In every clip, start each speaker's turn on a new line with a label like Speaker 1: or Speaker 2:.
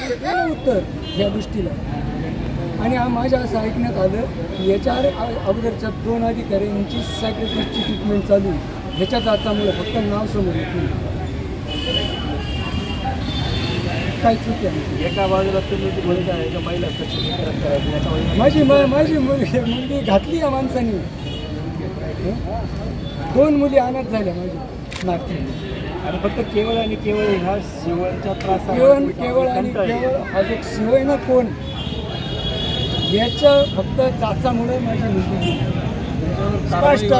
Speaker 1: उत्तर या गोष्टीला. आणि माझ्या असं ऐकण्यात आलं की याच्या अगोदरच्या 2 अधिकाऱ्यांची सायकॅट्रिस्टची ट्रीटमेंट चालू आहे. ह्याच्या जाचामुळे फक्त नाव समोर येत नाही. काय चूक आहे?
Speaker 2: एका बाजूला तुम्ही मुलगा आहे, एका महिला सक्षमीकरण करायचं.
Speaker 1: माझी मुलगी घातली या माणसाने. 2 मुली अनाथ झाल्या माझ्या नागपूर.
Speaker 2: आणि फक्त केवळ आणि केवळ ह्या शिवणच्या
Speaker 1: केवळ आणि केवळ हा जो शिव आहे ना कोण, याच्या फक्त चाचामुळे माझी मुलगी स्पष्ट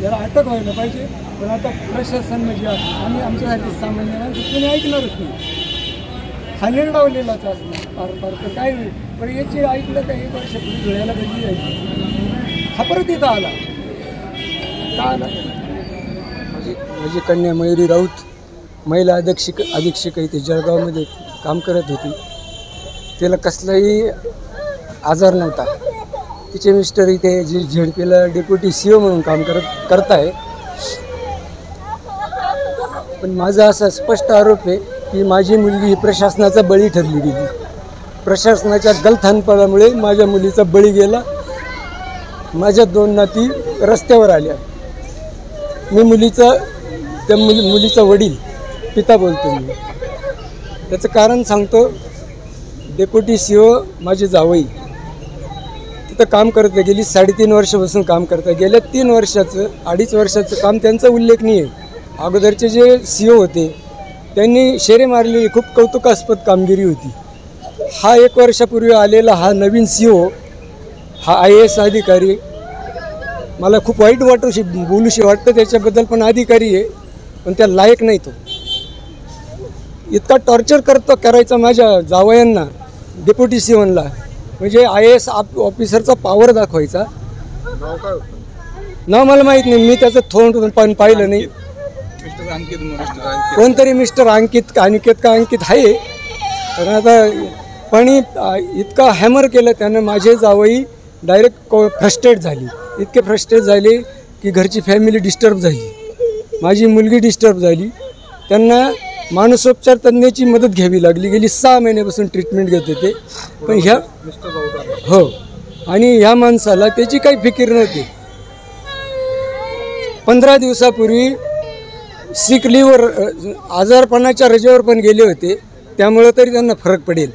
Speaker 1: याला अटक व्हायला पाहिजे. पण आता प्रशासन म्हणजे आम्ही आमच्यासाठी सामान्य माणसं कोणी ऐकणारच नाही. हा निर्णावलेलाच असणार फार तर काय होईल. पण याची ऐकलं तर 1 वर्षापूर्वी धुळ्याला बदली जायची. हा परत इथं आला का आला? माझी कन्या मयुरी राऊत महिला अधीक्षक इथे जळगावमध्ये काम करत होती. तिला कसलाही आजार नव्हता. तिचे मिस्टर इथे झेडपीला डेप्युटी CO म्हणून काम करत आहे. पण माझा असा स्पष्ट आरोप आहे की माझी मुलगी ही प्रशासनाचा बळी ठरली गेली. प्रशासनाच्या गलथानपणामुळे माझ्या मुलीचा बळी गेला. माझ्या 2 नाती रस्त्यावर आल्या. मी मुलीचा वडील पिता बोलतो मी. त्याचं कारण सांगतो. डेप्युटी CO माझे जावई तिथं काम करत गेली 3.5 वर्षापासून काम करतात. गेल्या 3 वर्षाचं 2.5 वर्षाचं काम त्यांचा उल्लेखनीय आहे. अगोदरचे जे CO होते त्यांनी शेरे मारलेली खूप कौतुकास्पद कामगिरी होती. हा 1 वर्षापूर्वी आलेला हा नवीन CO हा IAS अधिकारी मला खूप वाईट बोलूशी वाटतं त्याच्याबद्दल. पण अधिकारी आहे पण त्या लायक नाही. तो इतका टॉर्चर करायचा माझ्या जावयांना डेप्युटी COला. म्हणजे IAS ऑफिसरचा पॉवर दाखवायचा. नाव मला माहीत नाही. मी त्याचं थोंड पण पाहिलं नाही. कोणतरी मिस्टर अंकित आहे. पण आता पण इतका हॅमर केलं त्यानं. माझे जावई डायरेक्ट फ्रस्ट्रेट झाली. इतके फ्रस्ट्रेट झाले की घरची फॅमिली डिस्टर्ब झाली. माझी मुलगी डिस्टर्ब झाली. त्यांना मानसोपचार तज्ञाची मदत घ्यावी लागली. गेली 6 महिन्यापासून ट्रीटमेंट घेत होते. पण हो आणि ह्या माणसाला त्याची काही फिकीर नव्हती. 15 दिवसापूर्वी सिक लीव्हवर आजारपणाच्या रजेवर पण गेले होते. त्यामुळं तरी त्यांना फरक पडेल.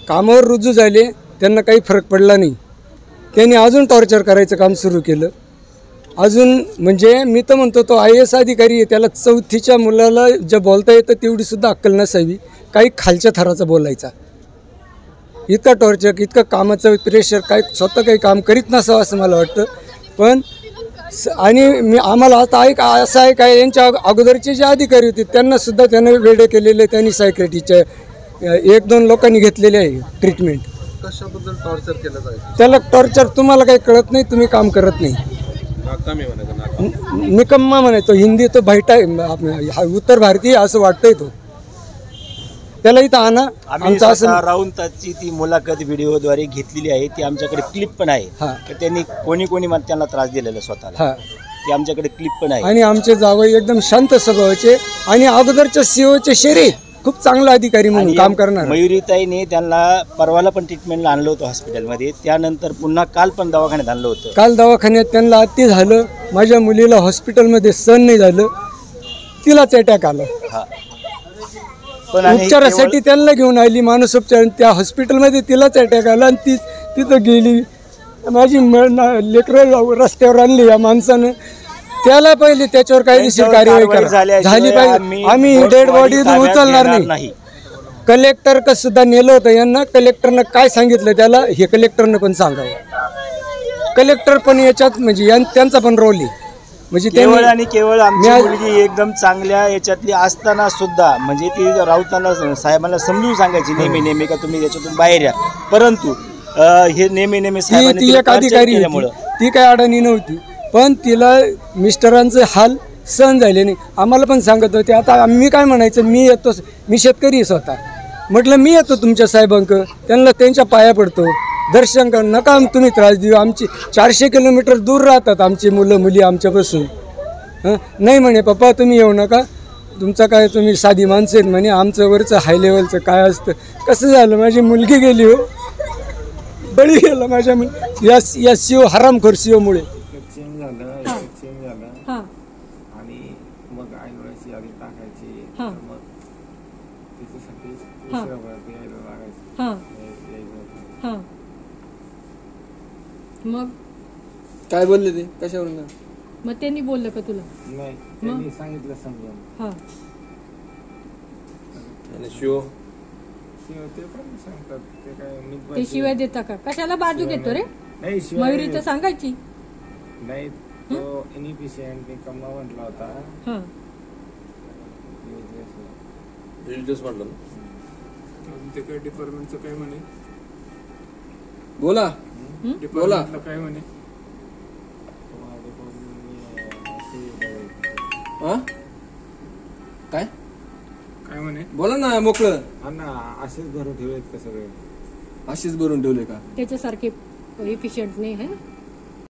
Speaker 1: कामावर रुजू झाले त्यांना काही फरक पडला नाही. त्यांनी अजून टॉर्चर करायचं काम सुरू केलं. अजून म्हणजे मी तर म्हणतो तो IAS अधिकारी आहे. त्याला 4थीच्या मुलाला जे बोलता येतं तेवढीसुद्धा अक्कल नसावी. काही खालच्या थराचा बोलायचा. इतका टॉर्चर इतकं कामाचं प्रेशर काय स्वतः काही काम करीत नसावं असं मला वाटतं. पण आणि आम्हाला आता असं आहे काय यांच्या अगोदरचे जे अधिकारी होते त्यांनासुद्धा त्यानं वेडे केलेले. त्यांनी सायकॅट्रिस्टच्या 1-2 लोकांनी घेतलेले आहे ट्रीटमेंट.
Speaker 3: कशाबद्दल टॉर्चर केलं जायचं?
Speaker 1: त्याला टॉर्चर तुम्हाला काही कळत नाही. तुम्ही काम करत नाही. निकम्मा म्हणायचो. हिंदी तो बैठा उत्तर भारतीय असं वाटतंय. तो त्याला इथं आणा.
Speaker 2: आमचं असं राऊताची ती मुलाखत व्हिडिओद्वारे घेतलेली आहे. ती आमच्याकडे क्लिप पण आहे. तर त्यांनी कोणी त्यांना त्रास दिलेला स्वतःला. ती आमच्याकडे क्लिप पण आहे.
Speaker 1: आणि आमचे जावई एकदम शांत स्वभावाचे आणि अगोदरच्या COचे शेरे खूप चांगला अधिकारी म्हणून काम करणार.
Speaker 2: मयुरीताईने त्यांना परवाला पण ट्रीटमेंटला आणलं होतं हॉस्पिटलमध्ये. त्यानंतर पुन्हा काल पण दवाखान्यात आणलं होतं.
Speaker 1: काल दवाखान्यात त्यांना अति झालं. माझ्या मुलीला हॉस्पिटलमध्ये सहन नाही झालं. तिलाच अटॅक आला. पण उपचारासाठी त्यांना घेऊन आली मानसोपचार. त्या हॉस्पिटलमध्ये तिलाच अटॅक आला आणि ती तिथं गेली. माझी लेकरं रस्त्यावर आणली या माणसानं. त्याला पहिले त्याच्यावर कायदेशीर कार्यवाही झाली पाहिजे. आम्ही डेड बॉडी उचलणार नाही. कलेक्टर सुद्धा नेलं होतं यांना. कलेक्टरनं काय सांगितलं त्याला हे कलेक्टरनं पण सांगावं. कलेक्टर पण याच्यात म्हणजे त्यांचा पण रोल आहे. म्हणजे
Speaker 2: केवळ आणि केवळ आमची मुलगी एकदम चांगल्या याच्यातली असताना सुद्धा म्हणजे ती राऊतांना साहेबांना समजून सांगायची नेहमी का तुम्ही याच्यातून बाहेर या. परंतु हे नेहमी
Speaker 1: ती एक अधिकारी ती काय अडाणी नव्हती. पण तिला मिस्टरांचे हाल सहन झाले नाही. आम्हाला पण सांगत होते. आता मी काय म्हणायचं. मी शेतकरी स्वतः. म्हटलं मी येतो तुमच्या साहेबांक. त्यांना त्यांच्या पाया पडतो. दर्शन कर. नका तुम्ही त्रास देऊ. आमची 400 किलोमीटर दूर राहतात आमची मुलं मुली आमच्यापासून. नाही म्हणे पप्पा तुम्ही येऊ नका. तुमचं काय तुम्ही साधी माणसं आहेत म्हणे, आमचं वरचं हाय लेवलचं काय असतं. कसं झालं, माझी मुलगी गेली हो, बळी गेला माझ्या या सीओ हरामखोर सीओमुळे.
Speaker 4: चेंज झालं
Speaker 5: हां
Speaker 4: आणि मग आईवडिलांची यादी टाकायची
Speaker 5: हां
Speaker 4: तर मग त्याच्यासाठी
Speaker 5: हां.
Speaker 4: दुसऱ्या वयात यायला लागायचं
Speaker 5: हां
Speaker 4: यायचं.
Speaker 5: हां मग
Speaker 3: काय बोलले ते कशावरून?
Speaker 5: मग त्यांनी बोललं का तुला?
Speaker 4: नाही त्यांनी सांगितलं समजून
Speaker 5: हां
Speaker 3: आणि शिव
Speaker 4: शिव ते पण सांगतात ते काय मी पण
Speaker 5: ते शिवाय देता का? कशाला बाजू घेतो रे?
Speaker 4: नाही शिवाय
Speaker 5: मयुरी तर सांगायची.
Speaker 4: नाही तो इनिफिशियंट मी कम्मा म्हटला होता
Speaker 5: हां
Speaker 3: विजिटर्स म्हटलं ना.
Speaker 4: ते काय डिपार्टमेंटचं काय म्हणे
Speaker 3: बोला बोला.
Speaker 4: काय म्हणे
Speaker 3: हा काय
Speaker 4: काय म्हणे
Speaker 3: बोला ना मोकळं.
Speaker 4: हा ना असेच भरून ठेवलेत का सगळे
Speaker 3: अशीच भरून ठेवले का?
Speaker 5: त्याच्यासारखे इफिशियंट नाही आहे.